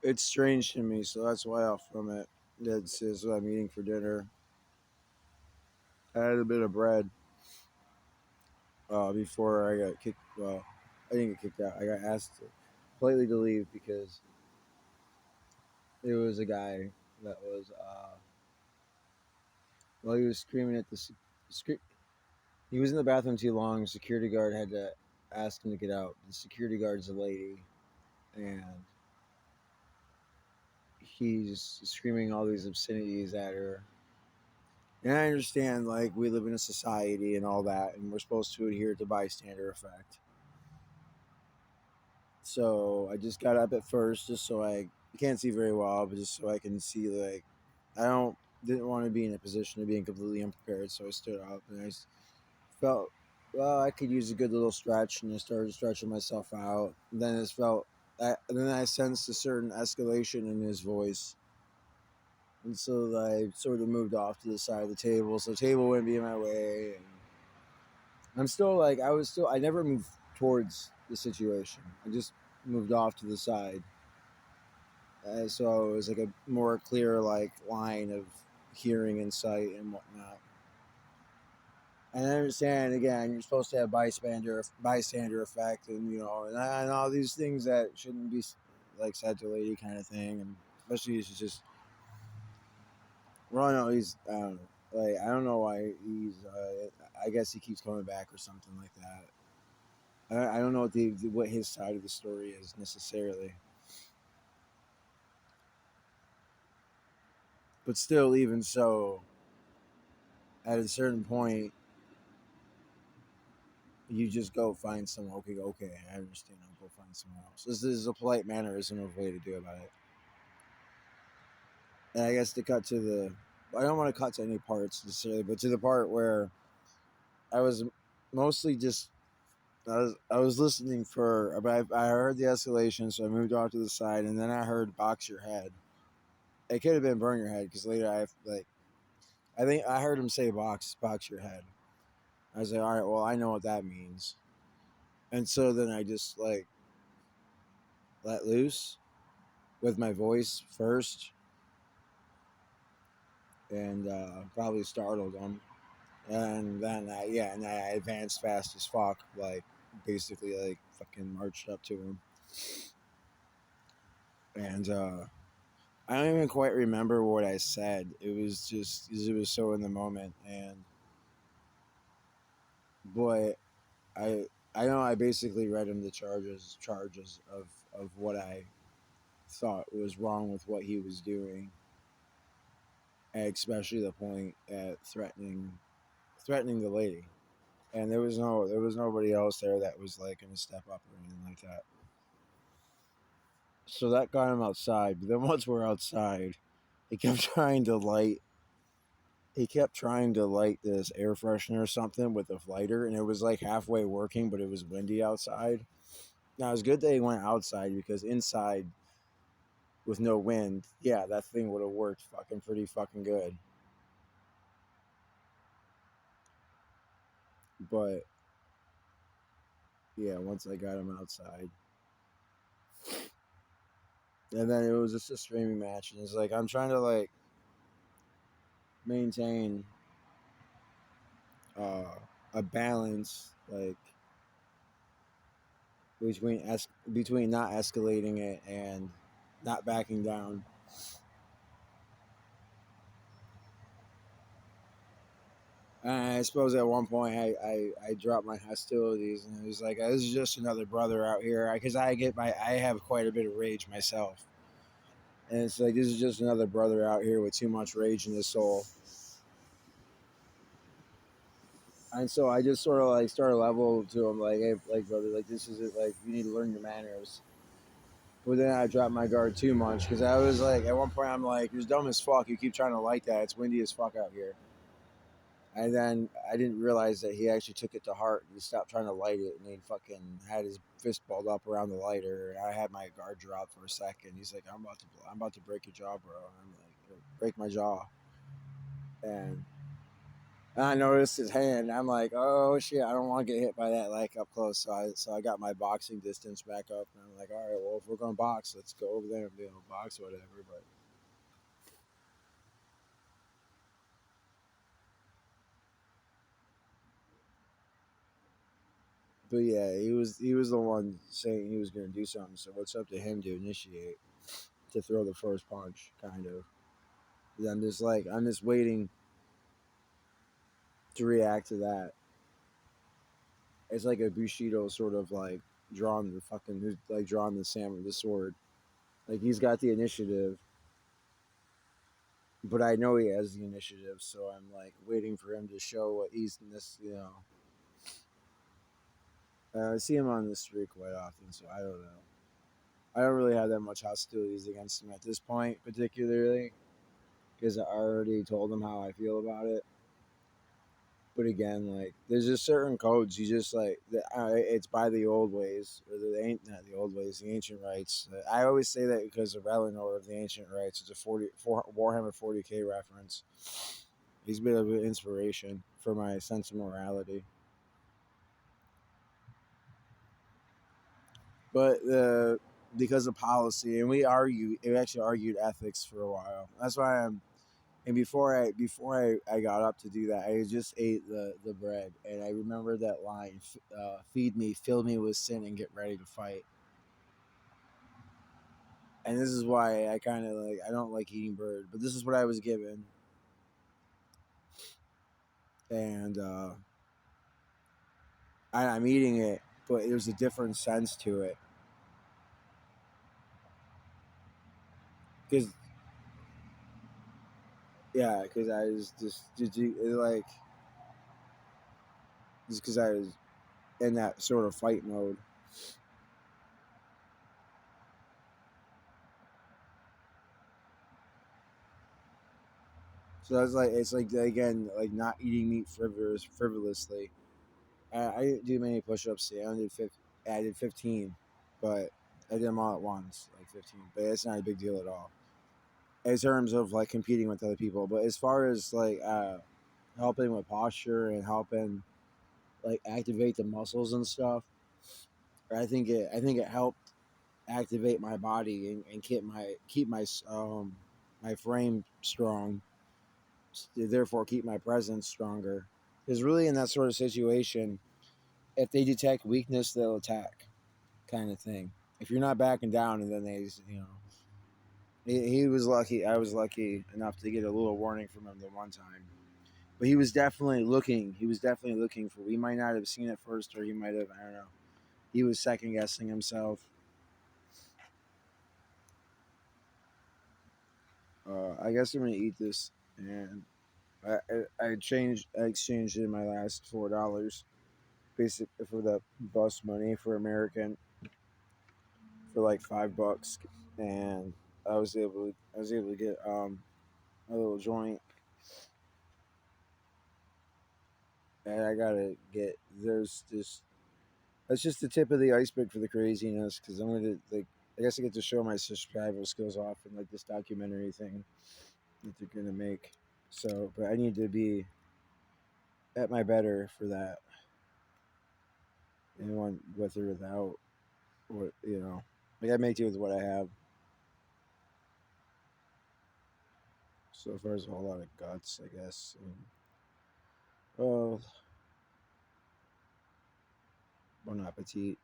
it's strange to me, so that's why I'll from it. That's is what I'm eating for dinner. I had a bit of bread before I got kicked. Well, I didn't get kicked out. I got asked politely to leave because it was a guy that was well, he was screaming at the he was in the bathroom too long. Security guard had to ask him to get out. The security guard's a lady, and he's screaming all these obscenities at her. And I understand, like, we live in a society and all that, and we're supposed to adhere to bystander effect. So I just got up at first, just so I can't see very well, but just so I can see, like, I don't didn't want to be in a position of being completely unprepared. So I stood up and felt, well, I could use a good little stretch, and I started stretching myself out. And then then I sensed a certain escalation in his voice, and so I sort of moved off to the side of the table, so the table wouldn't be in my way. And I'm still like, I never moved towards the situation. I just moved off to the side, so it was like a more clear like line of hearing and sight and whatnot. And I understand, again, you're supposed to have bystander effect, and and all these things that shouldn't be like said to a lady kind of thing, and especially if it's just, well, no, he's like, I don't know why he's. I guess he keeps coming back or something like that. I don't know what his side of the story is necessarily, but still, even so, at a certain point, you just go find someone. Okay, okay, I understand. I'll go find someone else. This is a polite mannerism of way to do about it. And I guess to cut to the, I don't want to cut to any parts necessarily, but to the part where I was mostly just, I was listening for, but I heard the escalation, so I moved off to the side, and then I heard "box your head." It could have been "burn your head" because later I think I heard him say "box your head." I was like, all right, well, I know what that means, and so then I just like let loose with my voice first, and probably startled him. And then and I advanced fast as fuck, like basically like fucking marched up to him. And I don't even quite remember what I said. It was just 'cause it was so in the moment. And boy, I know I basically read him the charges of what I thought was wrong with what he was doing, especially the point at threatening the lady. And there was nobody else there that was like going to step up or anything like that. So that got him outside. But then once we're outside, he kept trying to light. He kept trying to light this air freshener or something with a lighter, and it was like halfway working, but it was windy outside. Now it's good that he went outside because inside with no wind, yeah, that thing would have worked fucking pretty fucking good. But yeah, once I got him outside, and then it was just a streaming match, and it's like I'm trying to like maintain uh, a balance, like between not escalating it and not backing down. I suppose at one point I dropped my hostilities, and it was like, this is just another brother out here, because I have quite a bit of rage myself, and it's like, this is just another brother out here with too much rage in his soul. And so I just sort of like started level to him, like, hey, like, brother, like, this is it, like, you need to learn your manners. But then I dropped my guard too much, because I was like, at one point I'm like, you're dumb as fuck, you keep trying to light that, it's windy as fuck out here. And then I didn't realize that he actually took it to heart. He stopped trying to light it, and he fucking had his fist balled up around the lighter. And I had my guard drop for a second. He's like, I'm about to break your jaw, bro." And I'm like, "Break my jaw." And And I noticed his hand. I'm like, oh shit, I don't want to get hit by that like up close. So I got my boxing distance back up, and I'm like, all right, well if we're gonna box, let's go over there and box or whatever. But yeah, he was the one saying he was gonna do something. So what's up to him to initiate to throw the first punch, kind of. And I'm just waiting to react to that. It's like a Bushido sort of like drawing the fucking who's like drawing the sword. Like he's got the initiative, but I know he has the initiative, so I'm like waiting for him to show what he's in this. I see him on the street quite often, so I don't know. I don't really have that much hostilities against him at this point, particularly because I already told him how I feel about it. But again, like there's just certain codes you just like. It's by the old ways, or the ain't not the old ways, the ancient rites. I always say that because of Eleanor of the ancient rites. It's a Warhammer 40K reference. He's been a bit of an inspiration for my sense of morality. But because of policy, and we actually argued ethics for a while. That's why I'm. And before I got up to do that, I just ate the bread, and I remember that line: "Feed me, fill me with sin, and get ready to fight." And this is why I kind of like I don't like eating bird, but this is what I was given, and I'm eating it, but there's a different sense to it because yeah, because I was just like just because I was in that sort of fight mode. So that's like it's like again like not eating meat frivolously. I didn't do many push-ups. Yeah, I did 15, but I did them all at once, like 15. But it's not a big deal at all in terms of like competing with other people. But as far as like helping with posture and helping like activate the muscles and stuff, I think it helped activate my body and keep my frame strong, therefore keep my presence stronger. Because really, in that sort of situation, if they detect weakness, they'll attack, kind of thing. If you're not backing down, and then he was lucky. I was lucky enough to get a little warning from him the one time. But he was definitely looking. He was definitely looking for. We might not have seen it first, or he might have. I don't know. He was second guessing himself. I guess I'm gonna eat this, and I exchanged in my last $4 basic for the bus money for American for like $5, and I was able to get a little joint, and I gotta get there's this. That's just the tip of the iceberg for the craziness because I'm gonna like I guess I get to show my survival skills off in like this documentary thing that they're gonna make. So, but I need to be at my better for that, and one with or without what I gotta make do with what I have. So far, there's a whole lot of guts, I guess. Oh, bon appetit.